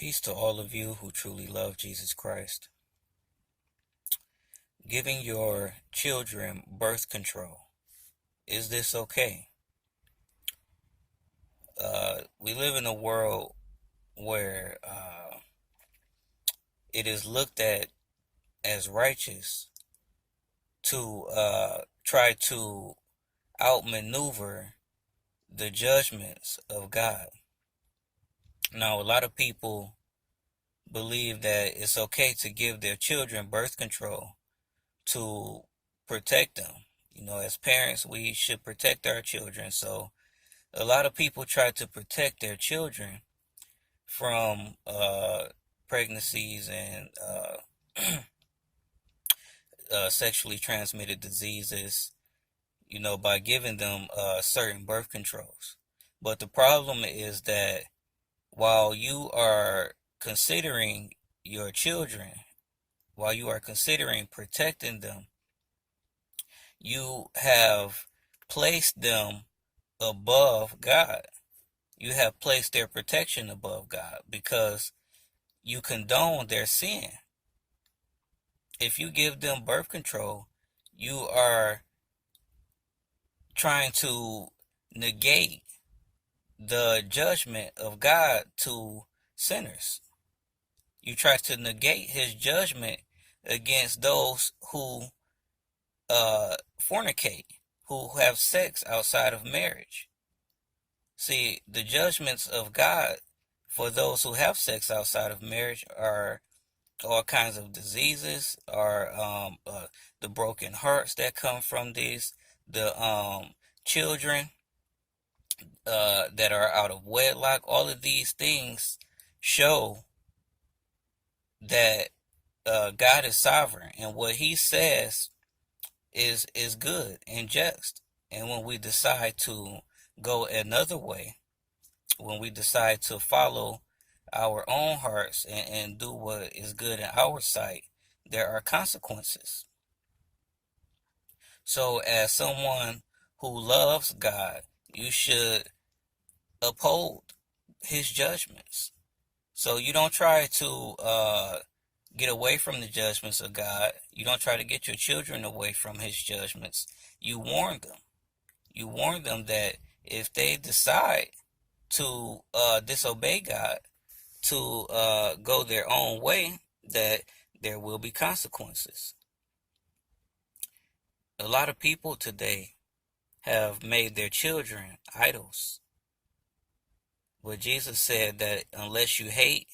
Peace to all of you who truly love Jesus Christ. Giving your children birth control. Is this okay? We live in a world where it is looked at as righteous to try to outmaneuver the judgments of God. Now, a lot of people believe that it's okay to give their children birth control to protect them. As parents, we should protect our children. So a lot of people try to protect their children from pregnancies and sexually transmitted diseases, by giving them certain birth controls. But the problem is that while you are considering your children, while you are considering protecting them, you have placed them above God. You have placed their protection above God because you condone their sin. If you give them birth control, you are trying to negate the judgment of God to sinners. You try to negate his judgment against those who fornicate, who have sex outside of marriage. See, the judgments of God for those who have sex outside of marriage are all kinds of diseases, are the broken hearts that come from these, the children that are out of wedlock. All of these things show that God is sovereign, and what he says is good and just. And when we decide to go another way, when we decide to follow our own hearts and do what is good in our sight, there are consequences. So as someone who loves God, you should uphold his judgments. So you don't try to get away from the judgments of God. You don't try to get your children away from his judgments. You warn them. You warn them that if they decide to disobey God, to go their own way, that there will be consequences. A lot of people today have made their children idols. But Jesus said that unless you hate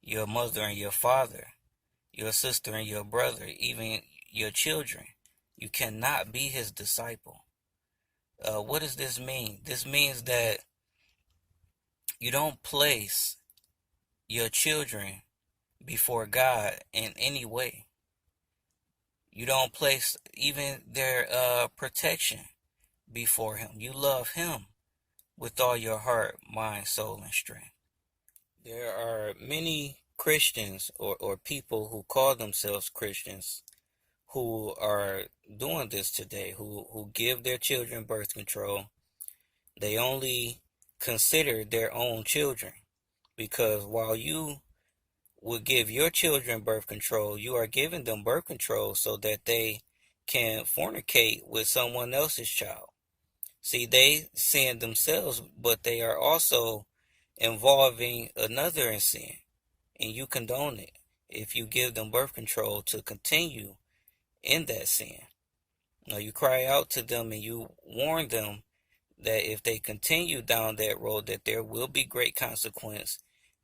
your mother and your father, your sister and your brother, even your children, you cannot be his disciple. What does this mean? This means that you don't place your children before God in any way. You don't place even their protection before him. You love him with all your heart, mind, soul, and strength. There are many Christians or people who call themselves Christians who are doing this today, who give their children birth control. They only consider their own children, because while you would give your children birth control, you are giving them birth control so that they can fornicate with someone else's child. See, they sin themselves, but they are also involving another in sin, and you condone it if you give them birth control to continue in that sin. Now, you cry out to them and you warn them that if they continue down that road, that there will be great consequence,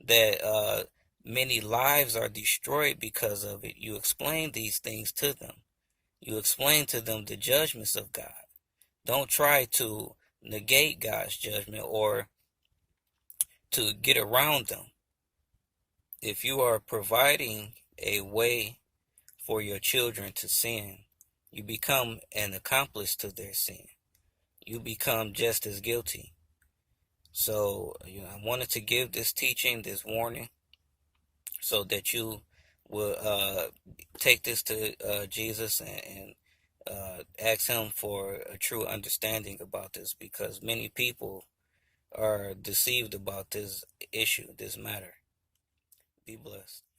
that many lives are destroyed because of it. You explain these things to them. You explain to them the judgments of God. Don't try to negate God's judgment or to get around them. If you are providing a way for your children to sin, you become an accomplice to their sin. You become just as guilty. So, I wanted to give this teaching, this warning, so that you will take this to Jesus and ask him for a true understanding about this, because many people are deceived about this issue, this matter. Be blessed.